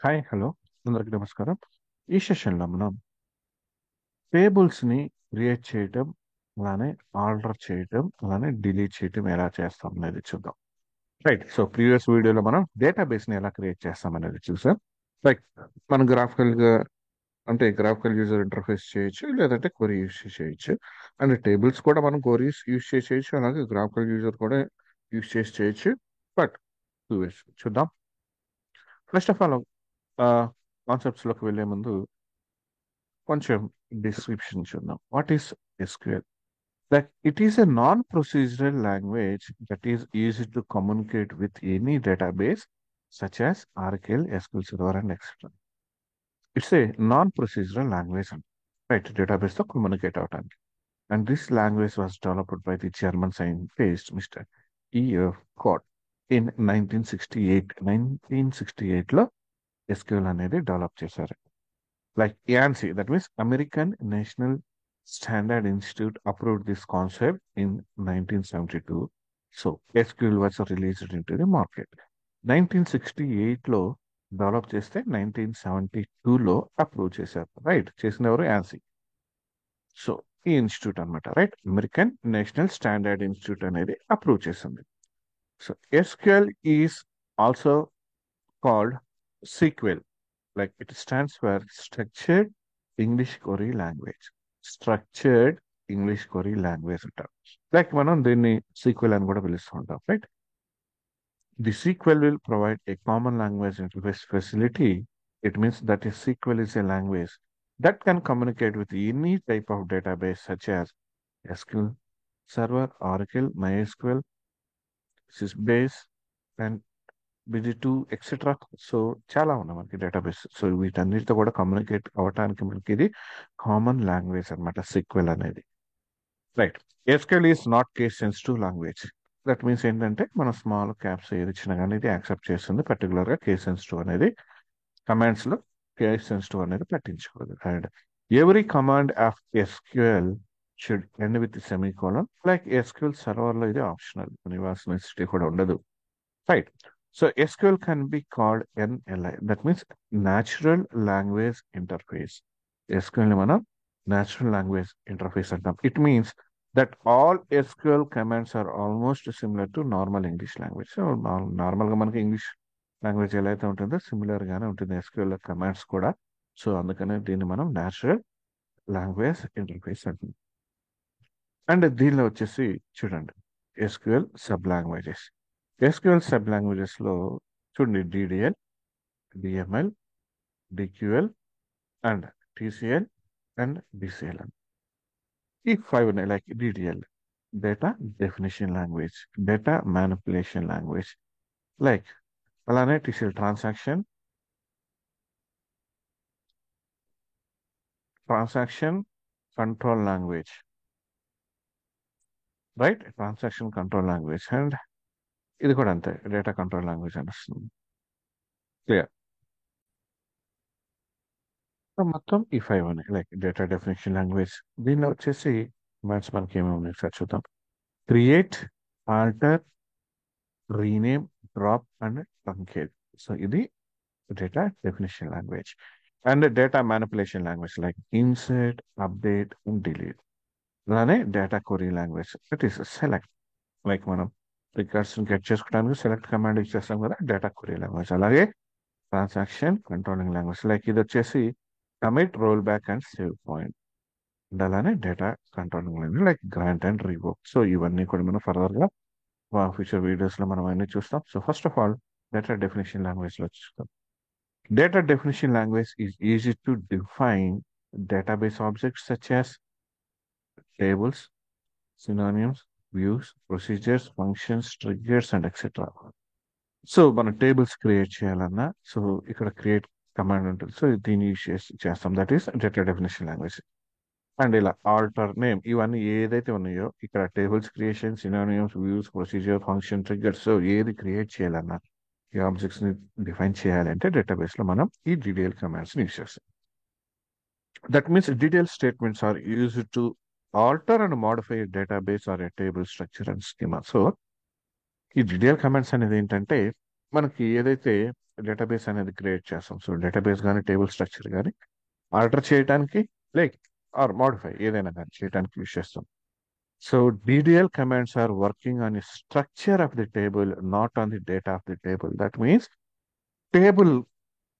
Hi hello అందరికీ నమస్కారం. ఈ సెషన్లో మనం టేబుల్స్ని క్రియేట్ చేయటం, అలానే ఆర్డర్ చేయటం, అలానే డిలీట్ చేయటం ఎలా చేస్తాం అనేది చూద్దాం. రైట్. సో ప్రీవియస్ వీడియోలో మనం డేటాబేస్ని ఎలా క్రియేట్ చేస్తాం అనేది చూసాం. లైక్ మనం గ్రాఫికల్గా అంటే గ్రాఫికల్ యూజర్ ఇంటర్ఫేస్ చేయొచ్చు, లేదంటే క్వరీ యూస్ చేయొచ్చు. అండ్ టేబుల్స్ కూడా మనం క్వరీస్ యూస్ చేయొచ్చు, అలాగే గ్రాఫికల్ యూజర్ కూడా యూస్ చేయొచ్చు. బట్ టూ వేస్ చూద్దాం. ఫస్ట్ ఆఫ్ ఆల్ కాన్సెప్ట్స్లోకి వెళ్ళే ముందు కొంచెం డిస్క్రిప్షన్ చూద్దాం. What is SQL? Like it is a non-procedural language that is used to communicate with any database such as Oracle, SQL Server, and etc. It's a non-procedural language, right? Database to communicate out on. And this language was developed by the German scientist Mr. E.F. Cott in 1968. 1968లో SQL అనేది develop చేశారు. Like ANSI, that means American National Standard Institute approved this concept in 1972. So SQL was released into the market. 1968లో develop చేస్తే 1972లో approve చేశారు. Right, చేసిన ఎవరు? ANSI. So ఈ institute అనమాట, right, American national standard institute అనేది అప్రూవ్ చేసింది. So SQL is also called sequel. Like it stands for Structured English Query Language. Structured English Query Language అంటారు. లైక్ మనం దీన్ని సీక్వెల్ అని కూడా పిలుస్తూ ఉంటాం, right? The sequel will provide a common language interface facility. It means that a SQL is a language that can communicate with any type of database such as SQL Server, Oracle, MySQL, Sysbase, and BD2 etcetera. So చాలా ఉన్నాయి మనకి database. So వీటన్నిటితో కూడా communicate అవ్వటానికి మనకి ఇది common language అనమాట sequel అనేది. Right. SQL is not case sensitive language. That means ఏంటంటే మనం స్మాల్ క్యాప్స్ ఏది ఇచ్చినా కానీ ఇది యాక్సెప్ట్ చేస్తుంది. పర్టికులర్గా కేస్ సెన్సిటివ్ అనేది కమాండ్స్లో కేస్ సెన్సిటివ్ అనేది పట్టించుకోదు. And every command of SQL should end with semicolon. Like SQL సర్వర్లో ఇది ఆప్షనల్, ఇవ్వాల్సిన నెసెసిటీ కూడా ఉండదు. Right. So SQL can be called NLI. That means Natural Language Interface. SQL ని మనం Natural Language Interface అంటాం. It means that all SQL commands are almost similar to normal English language. So నార్మల్గా మనకి English language ఎలా అయితే ఉంటుందో similar గానే ఉంటుంది SQL కమాండ్స్ కూడా. సో అందుకనే దీన్ని మనం న్యాచురల్ లాంగ్వేజ్ ఇంటర్ఫేస్ అంటాం. అండ్ దీనిలో వచ్చేసి చూడండి, SQL sub languages. SQL sub languages లో చూడండి, DDL, DML, DQL and TCL and DCL అని ఈ 5 ఉన్నాయి. Like DDL data definition language, data manipulation language. Like అలానే TCL transaction control language, right, transaction control language. And ఇది కూడా అంతే, data control language అని వస్తుంది. క్లియర్. మొత్తం ఈ 5 ఉన్నాయి. Like data definition language. దీనిలో వచ్చేసి కమాండ్స్ మనకి ఏమేమి ఉన్నాయి సార్ చూద్దాం. Create, alter, rename, drop and truncate. So ఇది data definition language. And data manipulation language like insert, update and delete. అలానే data query language it is select. Like మనం రికార్డ్స్ గెట్ చేసుకోవడానికి సెలెక్ట్ కమాండ్ యూజ్ చేస్తాం కదా, data query language. అలాగే transaction controlling language, like ఇది వచ్చేసి commit, roll back and save point. And అలానే data controlling language like grant and revoke. So ఇవన్నీ కూడా మనం ఫర్దర్ గా ఫ్యూచర్ వీడియోస్ లో మనం అన్ని చూస్తాం. So first of all data definition language లో చూస్తాం. Data definition language is easy to define database objects such as tables, synonyms, views, procedures, functions, triggers and etcetera. So మనం టేబుల్స్ క్రియేట్ చేయాలన్నా so ఇక్కడ create command ఉంటుంది. So దీన్ని use చేస్తాం. That is data definition language. And ఇలా alter name, ఇవన్నీ ఏదైతే ఉన్నాయో ఇక్కడ tables creation, synonyms, views, procedure, function, triggers, so ఏది క్రియేట్ చేయాలన్నా ఈ ఆబ్జెక్ట్స్ ని డిఫైన్ చేయాలంటే డేటాబేస్ లో మనం ఈ DDL కమాండ్స్ ని యూజ్ చేస్తాం. That means DDL statements are used to alter and modify database or a table structure and schema. So ఈ DDL కమాండ్స్ అనేది ఏంటంటే మనకి ఏదైతే డేటాబేస్ అనేది క్రియేట్ చేస్తాం. సో డేటాబేస్ కానీ టేబుల్ స్ట్రక్చర్ కానీ ఆల్టర్ చేయడానికి లైక్ ఆర్ మోడిఫై ఏదైనా కానీ చేయడానికి యూస్ చేస్తాం. So DDL commands are working on the structure of the table, not on the data of the table. That means table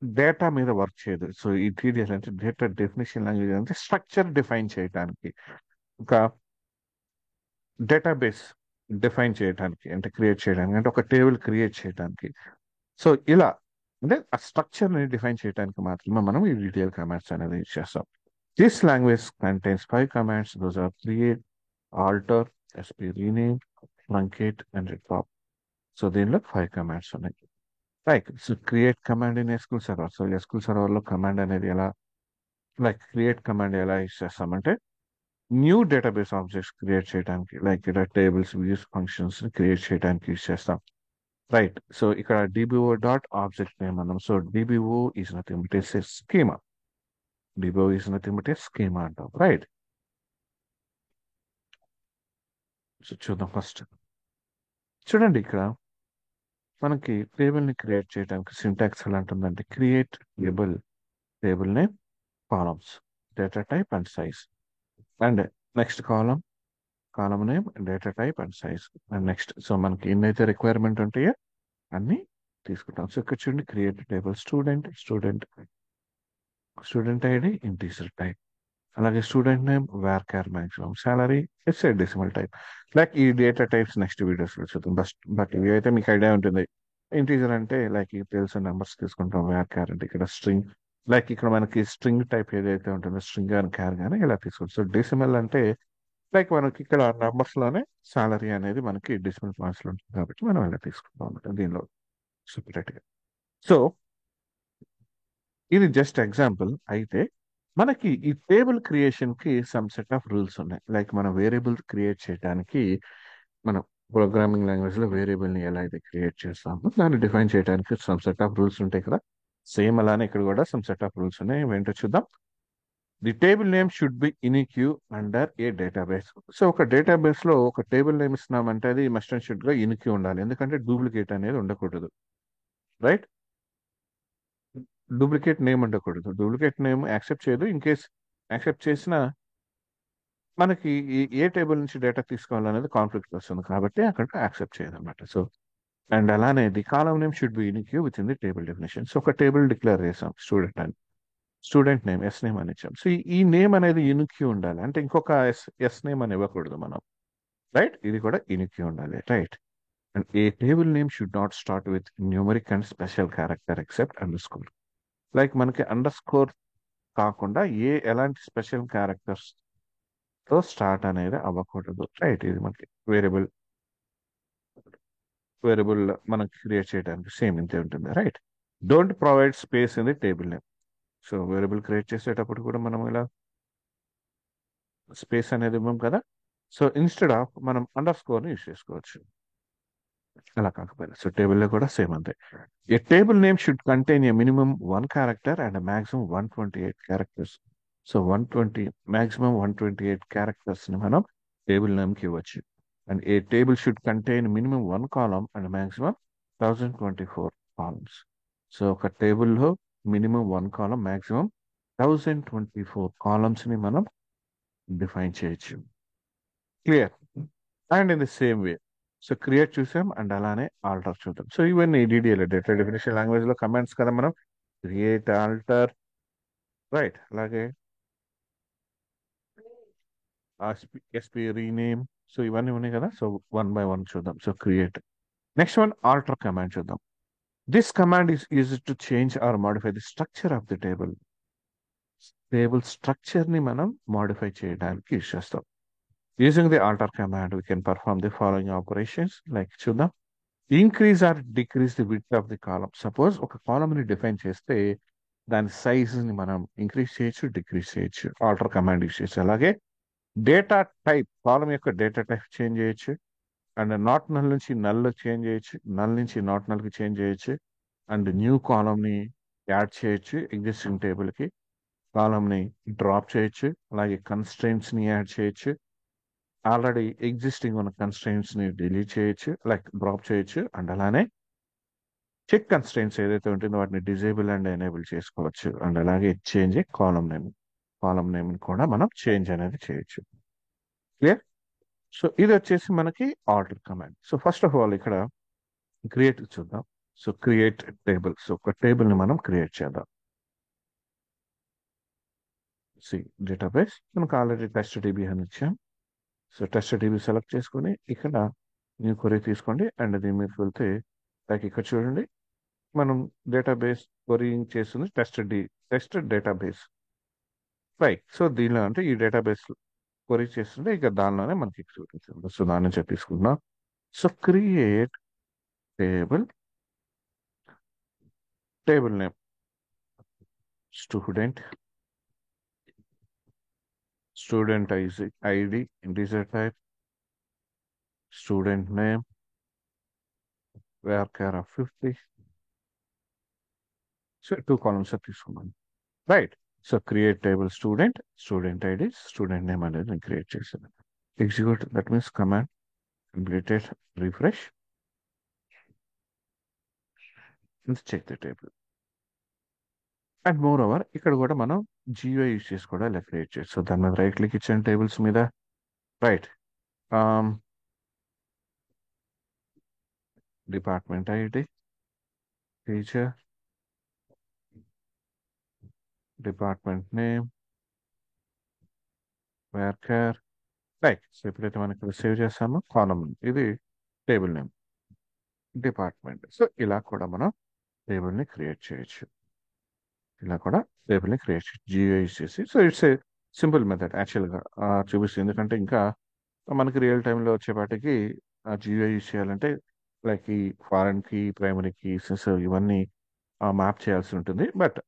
data మీద work చేయదు. So ఈ DDL అంటే డేటా డెఫినేషన్ లాంగ్వేజ్ అంటే structure define చేయడానికి, ఒక database define చేయడానికి అంటే create చేయడానికి అంటే ఒక టేబుల్ క్రియేట్ చేయడానికి. సో ఇలా అంటే ఆ స్ట్రక్చర్ ని డిఫైన్ చేయడానికి మాత్రమే మనం ఈ DDL కమాండ్స్ అనేది యూజ్ చేస్తాం. This language contains 5 commands. Those are create, alter, rename, truncate and drop. So దీనిలో 5 కమాండ్స్ ఉన్నాయి. Right. So create command in SQL server. So SQL server లో కమాండ్ అనేది ఎలా, లైక్ క్రియేట్ కమాండ్ ఎలా use చేస్తామంటే new database objects create చేయడానికి, like ఇక్కడ tables, views, functions create చేయడానికి యూస్ చేస్తాం. రైట్. సో ఇక్కడ DBO డాట్ ఆబ్జెక్ట్ నేమ్ అన్నాం. So DBO is nothing but A schema. DBO is nothing but A schema అంటాం. Right. So చూద్దాం first. చూడండి ఇక్కడ మనకి టేబుల్ ని క్రియేట్ చేయడానికి సింటాక్స్ ఎలా ఉంటుందంటే create table, table name, columns, data type and size, and next column, column name, data type and size, and next. So మనకి ఎన్నైతే రిక్వైర్మెంట్ ఉంటాయో అన్ని తీసుకుంటాం. సో ఇక్కడ చూడండి create table student, student ID integer type, అలాగే student name varchar maximum salary decimal type. Like ఈ data types next videos లో చూద్దాం. బట్ ఇవి అయితే మీకు ఐడియా ఉంటుంది. ఇంటీజర్ అంటే లైక్ ఈ తెలుసు నెంబర్స్ తీసుకుంటాం. varchar అంటే ఇక్కడ స్ట్రింగ్, లైక్ ఇక్కడ మనకి స్ట్రింగ్ టైప్ ఏదైతే ఉంటుందో స్ట్రింగ్ కానీ క్యార్ కానీ ఇలా తీసుకుంటాం. సో డెసిమల్ అంటే లైక్ మనకి ఇక్కడ numbers లోనే సాలరీ అనేది మనకి డెసిమల్ పాయింట్స్ లో ఉంటుంది కాబట్టి మనం ఇలా తీసుకుంటాం అనమాట దీనిలో separate గా. సో ఇది జస్ట్ ఎగ్జాంపుల్. అయితే మనకి ఈ టేబుల్ క్రియేషన్ కి సమ్ సెట్ ఆఫ్ రూల్స్ ఉన్నాయి. లైక్ మనం వేరియబుల్ క్రియేట్ చేయడానికి మనం ప్రోగ్రామింగ్ లాంగ్వేజ్ లో వేరియబుల్ ని ఎలా అయితే క్రియేట్ చేస్తామో దాన్ని డిఫైన్ చేయడానికి సమ్ సెట్ ఆఫ్ రూల్స్ ఉంటాయి కదా. సేమ్ అలానే ఇక్కడ కూడా సమ్ సెట్ ఆఫ్ రూల్స్ ఉన్నాయి. ఏంటో చూద్దాం. The table name should be unique under A database. So ఒక డేటాబేస్ లో ఒక టేబుల్ నేమ్ ఇస్తున్నామంటే అది మస్ట్ అండ్ షుడ్ గా యూనిక్ ఉండాలి. ఎందుకంటే డూప్లికేట్ అనేది ఉండకూడదు. రైట్. డూప్లికేట్ నేమ్ ఉండకూడదు. డూప్లికేట్ నేమ్ యాక్సెప్ట్ చేయదు. ఇన్ కేస్ యాక్సెప్ట్ చేసినా మనకి ఏ టేబుల్ నుంచి డేటా తీసుకోవాలనేది కాన్ఫ్లిక్ట్ వస్తుంది కాబట్టి అక్కడ యాక్సెప్ట్ చేయదు అనమాట. సో అండ్ అలానే the column name should be unique with in the table definition. So ఒక టేబుల్ డిక్లేర్ చేసాం స్టూడెంట్ అని, స్టూడెంట్ నేమ్ ఎస్ నేమ్ అని ఇచ్చాం. సో ఈ నేమ్ అనేది యూనిక్ ఉండాలి. అంటే ఇంకొక ఎస్ నేమ్ అని ఇవ్వకూడదు మనం. రైట్. ఇది కూడా యూనిక్ ఉండాలి. Right. And A table name should not start with numeric and special character except under score. Like మనకి అండర్ స్కోర్ కాకుండా ఎలాంటి స్పెషల్ క్యారెక్టర్స్ తో స్టార్ట్ అనేది అవ్వకూడదు. రైట్. ఇది మనకి వేరియబుల్ వేరియబుల్ మనం క్రియేట్ చేయడానికి సేమ్ ఇంతే ఉంటుంది. Right. Don't provide space in the table name. So variable create చేసేటప్పుడు కూడా మనం ఇలా స్పేస్ అనేది ఇవ్వం కదా. సో ఇన్స్టెడ్ ఆఫ్ మనం అండర్ స్కోర్ ని యూస్ చేసుకోవచ్చు అలా కాకపోయినా. సో టేబుల్లో కూడా సేమ్ అంతే. A table name should contain a minimum 1 character and maximum 128 characters. So 120 maximum 128 characters ని మనం టేబుల్ నేమ్ కి ఇవ్వచ్చు. And A table should contain minimum 1 column and maximum 1024 columns. So ఒక టేబుల్లో మినిమం 1 కాలమ్ మాక్సిమం 1024 కాలమ్స్ ని మనం define చేయొచ్చు. Clear. And in the same way so create చూసాం అండ్ అలానే ఆల్టర్ చూద్దాం. సో ఇవన్నీ DDL డేటా డెఫినేషన్ లాంగ్వేజ్ లో కమాండ్స్ కదా. మనం క్రియేట్, ఆల్టర్, రైట్, అలాగే రీనేమ్. సో ఇవన్నీ ఉన్నాయి కదా. సో వన్ బై వన్ చూద్దాం. So create. Next one alter command చూద్దాం. This command is used to change or modify the structure of the table. Table structure ని మనం మాడిఫై చేయడానికి use చేస్తాం. Using the alter command we can perform the following operations. Like చూద్దాం. Increase or decrease the width of the column. Suppose ఒక column ని define చేస్తే దాని size ని మనం ఇంక్రీజ్ చేయొచ్చు, డిక్రీజ్ చేయొచ్చు. ఆల్టర్ కమాండ్ యూజ్ చేయొచ్చు. అలాగే డేటా టైప్, కాలమ్ యొక్క డేటా టైప్ చేంజ్ చేయొచ్చు. అండ్ నాట్ నల్ నుంచి నల్ చేంజ్ చేయొచ్చు, నల్ నుంచి నాట్ నల్ కి చేంజ్ చేయొచ్చు. అండ్ న్యూ కాలమ్ ని యాడ్ చేయొచ్చు ఎగ్జిస్టింగ్ టేబుల్ కి. కాలమ్ ని డ్రాప్ చేయొచ్చు. అలాగే కన్స్ట్రెయింట్స్ ని యాడ్ చేయొచ్చు. ఆల్రెడీ ఎగ్జిస్టింగ్ ఉన్న కన్స్ట్రెయింట్స్ ని డిలీట్ చేయొచ్చు, లైక్ డ్రాప్ చేయొచ్చు. అండ్ అలానే చెక్ కన్స్ట్రెయింట్స్ ఏదైతే ఉంటుందో వాటిని డిజేబుల్ అండ్ ఎనేబుల్ చేసుకోవచ్చు. అండ్ అలాగే చేంజ్ కాలం నేమ్ కూడా మనం చేంజ్ అనేది చేయొచ్చు. క్లియర్? సో ఇది వచ్చేసి మనకి order command. So first of all ఇక్కడ క్రియేట్ చూద్దాం. So create table. సో ఒక టేబుల్ ని మనం క్రియేట్ చేద్దాం. సి డేటాబేస్ మనకు ఆల్రెడీ టెస్ట్ డిబి అని ఇచ్చాం. సో టెస్ట్ డిబి సెలెక్ట్ చేసుకొని ఇక్కడ న్యూ క్వరీ తీసుకోండి అండ్ దీని మీద వెళ్తే లైక్ ఇక్కడ చూడండి మనం డేటాబేస్ క్వరీయింగ్ చేస్తుంది టెస్ట్ డేటాబేస్. రైట్. సో దీనిలో అంటే ఈ డేటాబేస్ క్వరీ చేస్తుంటే ఇక దానిలోనే మనకి చూపించింది. సో దాని నుంచి తీసుకుందాం. So create table name student ID integer type student name varchar of 50. So 2 columns తీసుకున్నాను. Right. So create table student ID student name అనేది నేను క్రియేట్ చేశాను. Execute that means command completed. Refresh check the table. And moreover ఇక్కడ కూడా మనం Jio use చేసి కూడా ఇలా క్రియేట్ చేయొచ్చు. సో దాని మీద రైట్ క్లిక్ ఇచ్చాను టేబుల్స్ మీద. Right. Department ID teacher department name varchar. Right. So ఎప్పుడైతే మనం ఇక్కడ సేవ్ చేస్తామో కాలం ఇది టేబుల్ నేమ్ డిపార్ట్మెంట్. సో ఇలా కూడా మనం టేబుల్ని క్రియేట్ చేయొచ్చు. జియో యూస్ చేసి. So it's a simple method యాక్చువల్గా చూపిస్తుంది. ఎందుకంటే ఇంకా మనకి రియల్ టైంలో వచ్చేపాటికి జియో యూస్ చేయాలంటే లైక్ ఈ ఫారెన్ కి ప్రైమరీ కీస్ ఇవన్నీ మ్యాప్ చేయాల్సి ఉంటుంది. బట్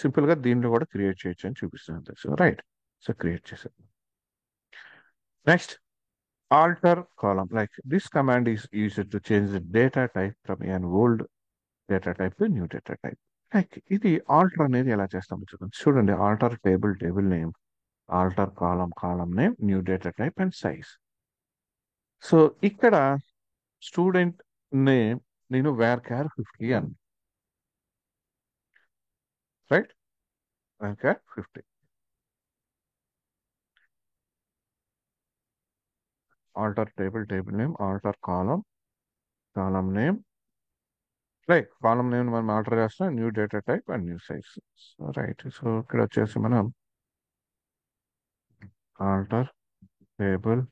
సింపుల్గా దీంట్లో కూడా క్రియేట్ చేయొచ్చు అని చూపిస్తుంది. So right. సో క్రియేట్ చేసాను. Next alter column. Like this command is used to change the data type from an old data type to new data type. Like ఇది ఆల్టర్ అనేది ఎలా చేస్తామో చూడండి. Alter table name, alter column name, new data type and size. So ఇక్కడ student name నేను varchar 50 అని. Right. varchar 50. Alter table name, alter column name. Right. Column name మనం alter చేస్తాం. New data type and new size. Right. So ఇక్కడ వచ్చేసి మనం alter table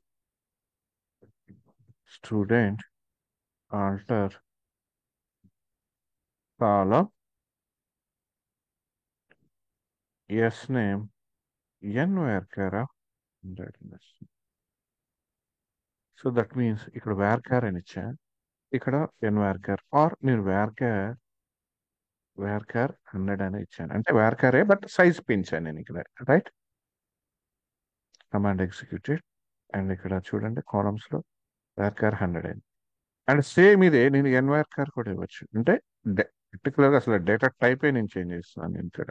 student alter column name varchar of 100. So that means ఇక్కడ varchar అని ఇచ్చా, ఇక్కడ varchar are నేను varchar 100 అని ఇచ్చాను. అంటే varchar బట్ సైజ్ పెంచాను నేను ఇక్కడ. రైట్. కమాండ్ ఎగ్జిక్యూటెడ్ అండ్ ఇక్కడ చూడండి కాలమ్స్ లో varchar 100 అయింది. అండ్ సేమ్ ఇదే నేను varchar కూడా ఇవ్వచ్చు. అంటే పర్టికులర్ గా అసలు డేటా టైపే నేను చేంజ్ చేస్తున్నాను ఇక్కడ.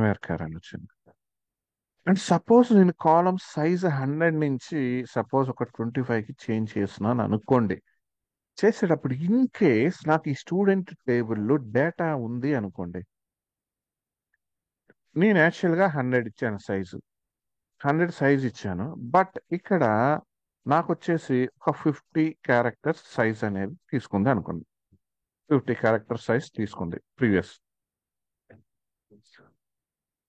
varchar అని వచ్చింది. అండ్ సపోజ్ నేను కాలమ్ సైజ్ 100 నుంచి సపోజ్ ఒక 25కి చేంజ్ చేస్తున్నాను అనుకోండి. చేసేటప్పుడు ఇన్ కేస్ నాకు ఈ స్టూడెంట్ టేబుల్లో డేటా ఉంది అనుకోండి, నేను యాక్చువల్గా 100 ఇచ్చాను సైజు, 100 సైజ్ ఇచ్చాను. బట్ ఇక్కడ నాకు వచ్చేసి ఒక 50 క్యారెక్టర్స్ సైజ్ అనేది తీసుకుంది అనుకోండి. 50 క్యారెక్టర్ సైజ్ తీసుకుంది ప్రీవియస్.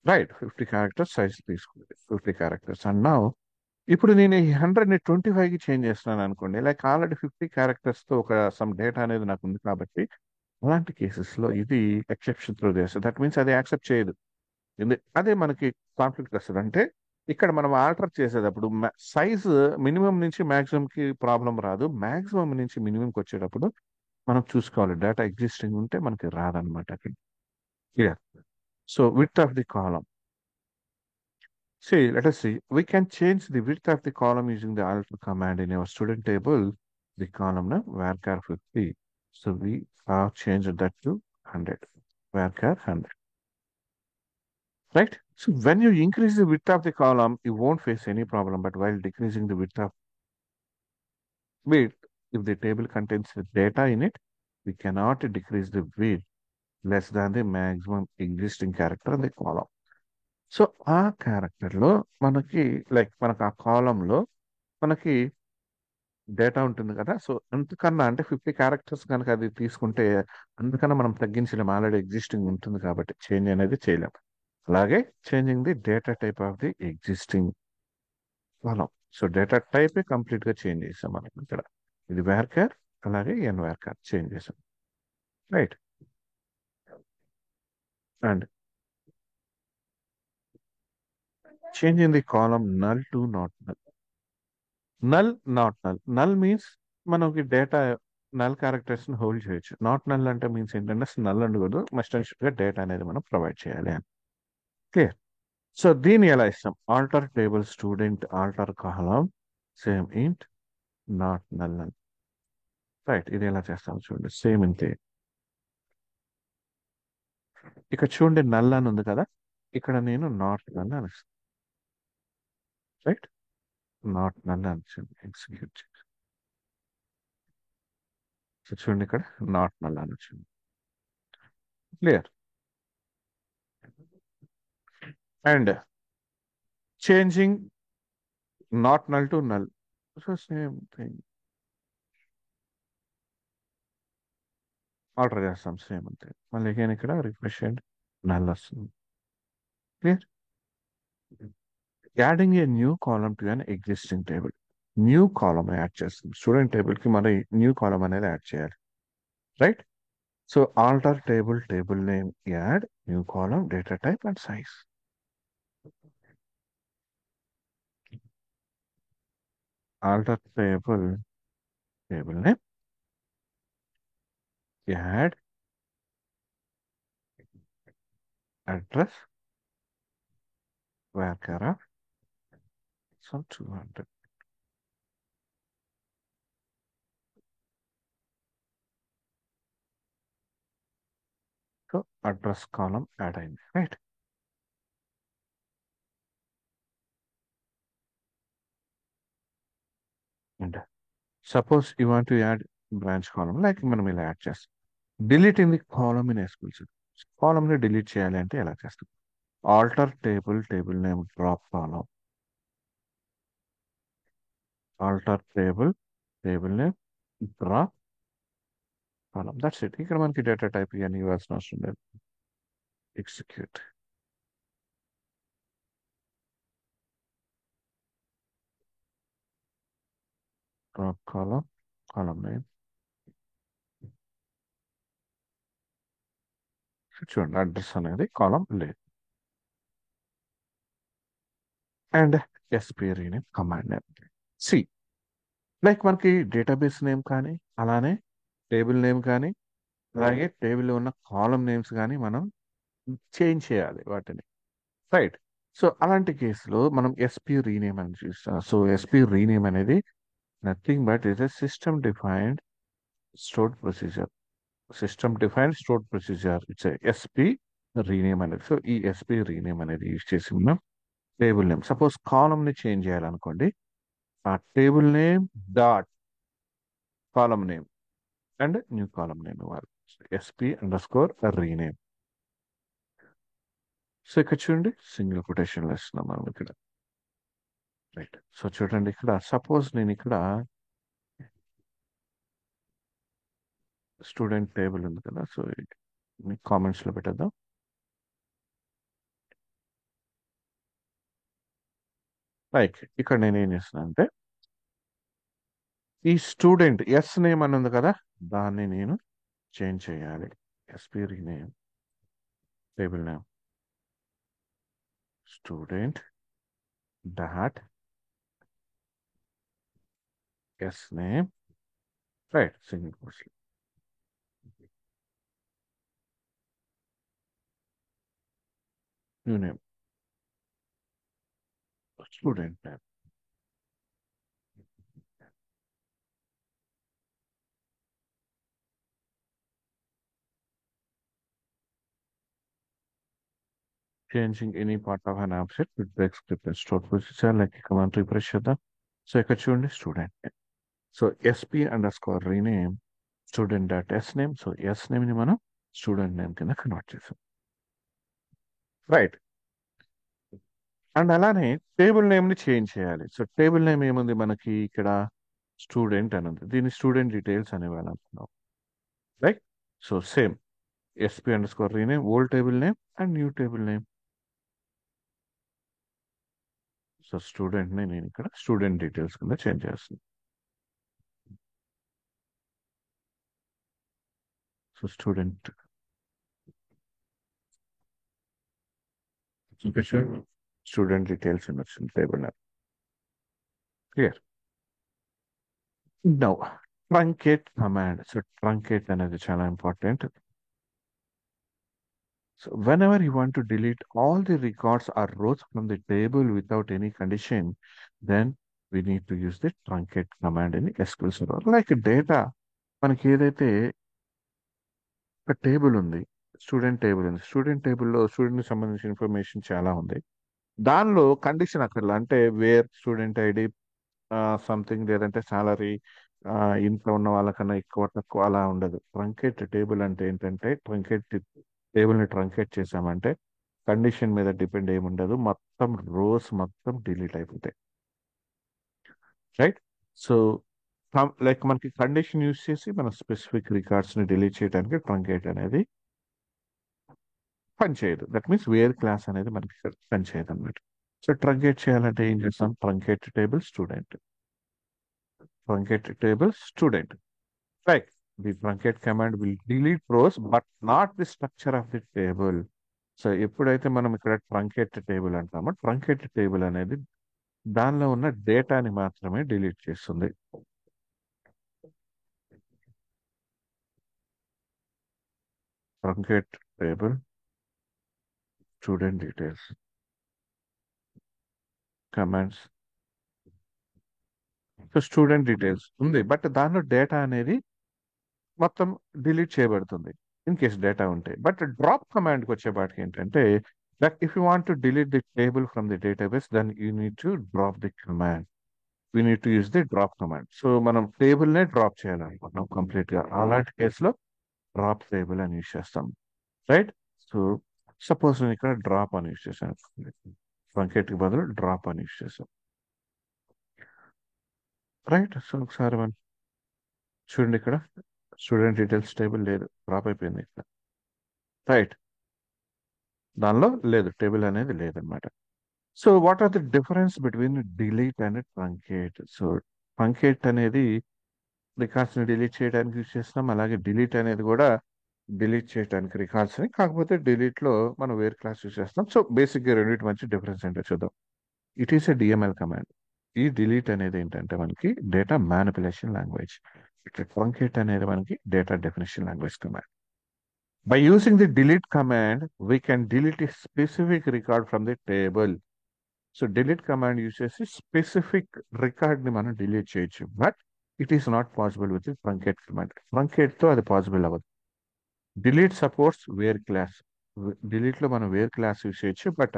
రైట్. 50 క్యారెక్టర్స్ సైజ్ తీసుకుంది. 50 క్యారెక్టర్స్. అండ్ నౌ ఇప్పుడు నేను ఈ 100ని 25కి చేంజ్ చేస్తున్నాను అనుకోండి. లైక్ ఆల్రెడీ 50 క్యారెక్టర్స్తో ఒక సమ్ డేటా అనేది నాకు ఉంది కాబట్టి అలాంటి కేసెస్లో ఇది ఎక్సెప్షన్ త్రో చేస్తుంది. దట్ మీన్స్ అది యాక్సెప్ట్ చేయదు. అదే మనకి కాన్ఫ్లిక్ట్ వస్తుంది. అంటే ఇక్కడ మనం ఆల్టర్ చేసేటప్పుడు సైజ్ మినిమం నుంచి కి ప్రాబ్లం రాదు. మాక్సిమం నుంచి మినిమంకి వచ్చేటప్పుడు మనం చూసుకోవాలి. డేటా ఎగ్జిస్టింగ్ ఉంటే మనకి రాదనమాట అక్కడ. Clear. So width of the column. See, let us see. We can change the width of the column using the alter command in our student table. The column name varchar 50. So we have changed that to 100. Varchar 100. Right? So when you increase the width of the column, you won't face any problem. But while decreasing the width of width. If the table contains the data in it, we cannot decrease the width less than the maximum existing character in the column. So ఆ క్యారెక్టర్లో మనకి మనకు ఆ కాలంలో మనకి data ఉంటుంది కదా. So అంతకన్నా అంటే 50 క్యారెక్టర్స్ కనుక అది తీసుకుంటే అందుకన్నా మనం తగ్గించలేం. ఆల్రెడీ ఎగ్జిస్టింగ్ ఉంటుంది కాబట్టి చేంజ్ అనేది చేయలేం. అలాగే changing the data type of the existing column. So data type complete గా చేంజ్ చేసాం మనం ఇక్కడ. ఇది వేర్కర్, అలాగే ఎన్ వేర్కర్ చేంజ్ చేసాం. Right. And change in the column null to not null. Null, not null. Null means మనకి డేటా నల్ క్యారెక్టర్స్ ని hold చేయొచ్చు. నాట్ నల్ అంటే మీన్స్ ఏంటంటే నల్ ఉండకూడదు, మస్ట్ అండ్ షుడ్ గా డేటా అనేది మనం ప్రొవైడ్ చేయాలి అని. క్లియర్. సో దీన్ని ఎలా ఇస్తాం? ఆల్టర్ టేబుల్ స్టూడెంట్ ఆల్టర్ కాలం సేమ్ ఇంట్ నాట్ నల్ అని. రైట్. ఇది ఎలా చేస్తాం చూడండి. సేమ్ ఇంతే. ఇక్కడ చూడండి నల్ అని ఉంది కదా, ఇక్కడ నేను నాట్ నల్ అని ఇస్తాను. రైట్. నాట్ నల్ అని ఎగ్జిక్యూట్ చేసి, సో చూడండి ఇక్కడ నాట్ నల్ అని వచ్చింది. Clear. And changing not null to null. So same thing order చేస్తాం. సేమ్ అంతే. మళ్ళీ అగైన్ ఇక్కడ రిఫ్రెష్ అండ్ నల్ వస్తుంది. Clear. Adding a new column to an existing table. New column add చేస్తాం. స్టూడెంట్ టేబుల్ కి మరి న్యూ కాలం అనేది add చేయాలి. Right. So alter table table name add new column data type and size. Alter table table name add address varchar of some 200. So address column add అయింది. Right. And suppose you want to add branch column, like మనం ఇలా add చేస్తాం. Delete in the column in SQL. Column ని delete చేయాలి అంటే ఎలా చేస్తాం? Alter table table name drop column. Alter table table name drop column. That's it. ఇక్కడ మనకి డేటా టైప్ ఇవన్నీ ఇవ్వాల్సిన అవసరం లేదు. ఎగ్జిక్యూట్. డ్రాప్ కాలం, కాలం నేమ్. చూడండి అడ్రస్ అనేది కాలం లేదు. And SP rename command name. C like మనకి డేటాబేస్ నేమ్ కానీ, అలానే టేబుల్ నేమ్ కానీ, అలాగే టేబుల్లో ఉన్న కాలం నేమ్స్ కానీ మనం చేంజ్ చేయాలి వాటిని. రైట్. సో అలాంటి కేసులో మనం ఎస్పీ రీనేమ్ అని చూస్తాం. సో ఎస్పీ రీనేమ్ అనేది nothing but is a system defined stored procedure. System defined stored procedure it's SP rename అనేది. సో ఈ ఎస్పీ రీనేమ్ అనేది యూజ్ చేసి మనం టేబుల్ నేమ్, సపోజ్ కాలం ని చేంజ్ చేయాలనుకోండి, ఆ table name dot column name and new column name ఇవ్వాలి. SP underscore rename. So ఇక్కడ చూడండి సింగిల్ కొటేషన్లో ఇస్తున్నాం మనం ఇక్కడ. రైట్. సో చూడండి ఇక్కడ సపోజ్ నేను ఇక్కడ స్టూడెంట్ టేబుల్ ఉంది కదా, సో మీకు కామెంట్స్లో పెట్టేద్దాం. లైక్ ఇక్కడ నేను ఏం చేస్తున్నాను అంటే ఈ స్టూడెంట్ ఎస్ నేమ్ అని ఉంది కదా, దాన్ని నేను చేంజ్ చేయాలి. SP rename table name student dot S name. Right. Single course new name student name. Changing any part of an object with the script and stored procedure like command refresh చేద్దాం. So ఇక్కడ చూడండి student. So SP underscore rename student dot S name. So S name ని మనం student name కింద convert చేసాం. Right. And అలానే table name ని change చేయాలి. సో టేబుల్ నేమ్ ఏముంది మనకి ఇక్కడ? స్టూడెంట్ అని ఉంది. దీన్ని స్టూడెంట్ డీటెయిల్స్ అనేవాళ్ళు అనుకున్నాం. Right. So same SP underscore rename old table name and new table name. So student ని నేను ఇక్కడ స్టూడెంట్ డీటెయిల్స్ కింద చేంజ్ చేస్తాను. సో స్టూడెంట్ స్టూడెంట్ డీటెయిల్స్ అని వచ్చింది table name. Clear. Now truncate command. So truncate అనేది చాలా important. So whenever you want to delete all the records or rows from the table without any condition, then we need to use the truncate command in SQL Server. Like data, మనకి ఏదైతే ఒక table ఉంది, student table ఉంది. Student టేబుల్లో స్టూడెంట్కి సంబంధించిన information చాలా ఉంది. దానిలో కండిషన్ అక్కర్లా, అంటే వేర్ స్టూడెంట్ ఐడి సంథింగ్, లేదంటే సాలరీ ఇంట్లో ఉన్న వాళ్ళకన్నా ఎక్కువ తక్కువ అలా ఉండదు. ట్రంకేట్ టేబుల్ అంటే ఏంటంటే, ట్రంకేట్ టేబుల్ ని ట్రంకేట్ చేసామంటే కండిషన్ మీద డిపెండ్ ఏమి ఉండదు, మొత్తం రోస్ మొత్తం డిలీట్ అయిపోతాయి. రైట్. సో లైక్ మనకి కండిషన్ యూస్ చేసి మన స్పెసిఫిక్ రికార్డ్స్ ని డిలీట్ చేయడానికి ట్రంకేట్ అనేది పనిచేయదు. దట్ మీన్స్ వేర్ క్లాస్ అనేది మనకి పనిచేయదు అన్నమాట. సో ట్రంకేట్ చేయాలంటే ఏం చేస్తాం? Truncate table student, truncate table student. Right. The truncate command will delete rows but not the structure of the table. So ఎప్పుడైతే మనం ఇక్కడ ట్రంకేట్ టేబుల్ అంటామో, ట్రంకేట్ టేబుల్ అనేది దానిలో ఉన్న డేటాని మాత్రమే డిలీట్ చేస్తుంది. Truncate table student details commands. So student details ఉంది, బట్ దానిలో డేటా అనేది మొత్తం డిలీట్ చేయబడుతుంది ఇన్ కేస్ డేటా ఉంటే. బట్ డ్రాప్ కమాండ్కి వచ్చేపాటికి ఏంటంటే, that if you want to delete the table from the database then you need to drop the command. We need to use the drop command. So మనం table నే drop చేయాలనుకుంటున్నాం complete గా, అలాంటి కేసులో drop table అని use చేస్తాం. Right. So suppose నేను ఇక్కడ డ్రాప్ అని యూస్ చేశాను, ట్రంకేట్ కి బదులు డ్రాప్ అని యూస్ చేశాం. రైట్. సో ఒకసారి మనం చూడండి, ఇక్కడ స్టూడెంట్ డీటెయిల్స్ టేబుల్ లేదు, డ్రాప్ అయిపోయింది ఇక్కడ. రైట్. దానిలో లేదు, టేబుల్ అనేది లేదనమాట. So what are the difference between delete and truncate? So truncate అనేది రికార్డ్స్ ని డిలీట్ చేయడానికి యూజ్ చేస్తాం, అలాగే డిలీట్ అనేది కూడా డిలీట్ చేయడానికి రికార్డ్స్ ని. కాకపోతే డిలీట్ లో మనం వేర్ క్లాస్ యూజ్ చేస్తాం. సో బేసిక్ గా రెండింటి మధ్య డిఫరెన్స్ ఏంటో చూద్దాం. It is a DML command. ఈ డిలీట్ అనేది ఏంటంటే మనకి డేటా మ్యానిపులేషన్ లాంగ్వేజ్. ఇక్కడ ట్రంకేట్ అనేది మనకి data definition language command. By using the delete command, we can delete a specific record from the table. So delete command uses a specific record ని మనం delete చేయొచ్చు. But it is not possible with the truncate command. Truncate తో అది possible అవ్వదు. Delete supports where class. Delete లో మనం where class use చేయొచ్చు, but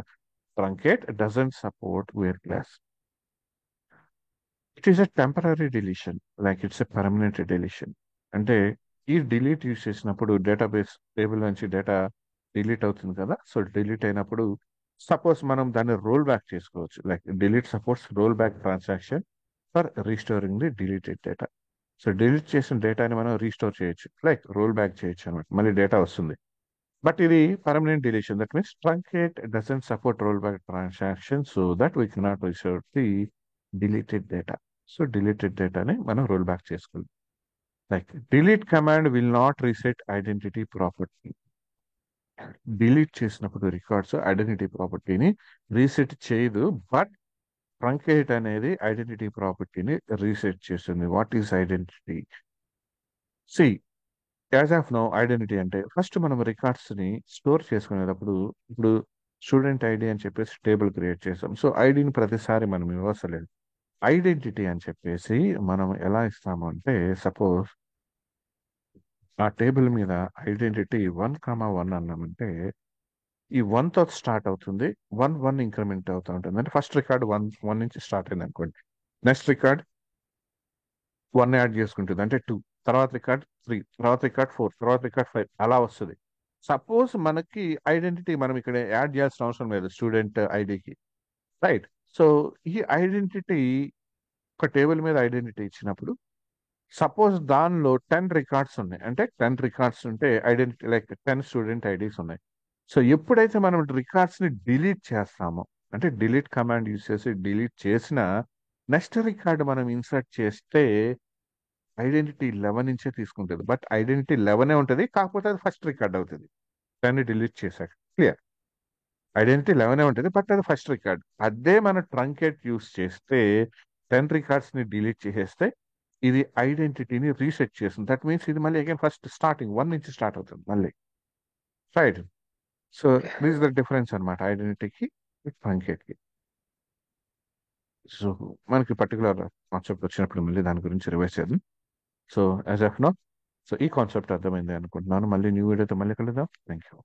truncate doesn't support where class. It is a temporary deletion, like it's a permanent deletion. అంటే ఈ delete use చేసినప్పుడు database table నుంచి డేటా డిలీట్ అవుతుంది కదా. సో డిలీట్ అయినప్పుడు సపోజ్ మనం దాన్ని రోల్ బ్యాక్ చేసుకోవచ్చు. Like delete supports role back transaction for restoring the deleted data. So delete చేసిన డేటాని మనం రీస్టోర్ చేయొచ్చు, లైక్ రోల్ బ్యాక్ చేయొచ్చు అనమాట, మళ్ళీ డేటా వస్తుంది. బట్ ఇది permanent deletion. That means truncate doesn't support roll back transaction, so that we cannot restore the deleted data. So deleted డేటాని మనం రోల్ బ్యాక్ చేసుకోవాలి. Like delete command will not reset identity property. Delete చేసినప్పుడు records identity ప్రాపర్టీని reset చేయదు, but truncate అనేది identity ప్రాపర్టీని reset చేస్తుంది. What is identity? See as of no identity అంటే ఫస్ట్ మనం రికార్డ్స్ ని స్టోర్ చేసుకునేటప్పుడు, ఇప్పుడు స్టూడెంట్ ఐడి అని చెప్పేసి టేబుల్ క్రియేట్ చేస్తాం. సో ఐడిని ప్రతిసారి మనం ఇవ్వసలేదు. ఐడెంటిటీ అని చెప్పేసి మనం ఎలా ఇస్తాము అంటే, సపోజ్ ఆ టేబుల్ మీద ఐడెంటిటీ 1,1 అన్నామంటే ఈ 1 తో స్టార్ట్ అవుతుంది, 1 ఇంక్రిమెంట్ అవుతూ ఉంటుంది. అంటే ఫస్ట్ రికార్డ్ 1 నుంచి స్టార్ట్ అయింది అనుకోండి, నెక్స్ట్ రికార్డ్ 1 యాడ్ చేసుకుంటుంది అంటే 2, తర్వాత రికార్డ్ 3, తర్వాత రికార్డ్ 4, తర్వాత రికార్డ్ 5 అలా వస్తుంది. సపోజ్ మనకి ఐడెంటిటీ మనం ఇక్కడ యాడ్ చేయాల్సిన అవసరం లేదు స్టూడెంట్ ఐడికి, రైట్? సో ఈ ఐడెంటిటీ, ఒక టేబుల్ మీద ఐడెంటిటీ ఇచ్చినప్పుడు సపోజ్ దానిలో 10 రికార్డ్స్ ఉన్నాయి, అంటే 10 రికార్డ్స్ ఉంటే ఐడెంటిటీ లైక్ 10 స్టూడెంట్ ఐడీస్ ఉన్నాయి. సో ఎప్పుడైతే మనం రికార్డ్స్ ని డిలీట్ చేస్తామో, అంటే డిలీట్ కమాండ్ యూస్ చేసి డిలీట్ చేసిన నెక్స్ట్ రికార్డ్ మనం ఇన్సర్ట్ చేస్తే ఐడెంటిటీ 11 నుంచే తీసుకుంటుంది. బట్ ఐడెంటిటీ 11 ఉంటుంది, కాకపోతే అది ఫస్ట్ రికార్డ్ అవుతుంది దాన్ని డిలీట్ చేశాక. క్లియర్? ఐడెంటిటీ 11 ఉంటుంది, బట్ అది ఫస్ట్ రికార్డ్. అదే మన ట్రంకేట్ యూస్ చేస్తే 10 రికార్డ్స్ ని డిలీట్ చేసేస్తే ఇది ఐడెంటిటీని రీసెట్ చేస్తుంది. దట్ మీన్స్ ఇది మళ్ళీ అగైన్ ఫస్ట్ స్టార్టింగ్ 1 నుంచి స్టార్ట్ అవుతుంది మళ్ళీ, right? So this the difference అనమాట ఐడెంటిటీకి ట్రంకేట్ కి. సో మనకి పర్టికులర్ కాన్సెప్ట్ వచ్చినప్పుడు మళ్ళీ దాని గురించి రివైజ్ చేద్దాం. So as of no, so ఈ కాన్సెప్ట్ అర్థమైంది అనుకుంటున్నాను. మళ్ళీ న్యూ వీడియోతో మళ్ళీ కలుద్దాం. Thank you.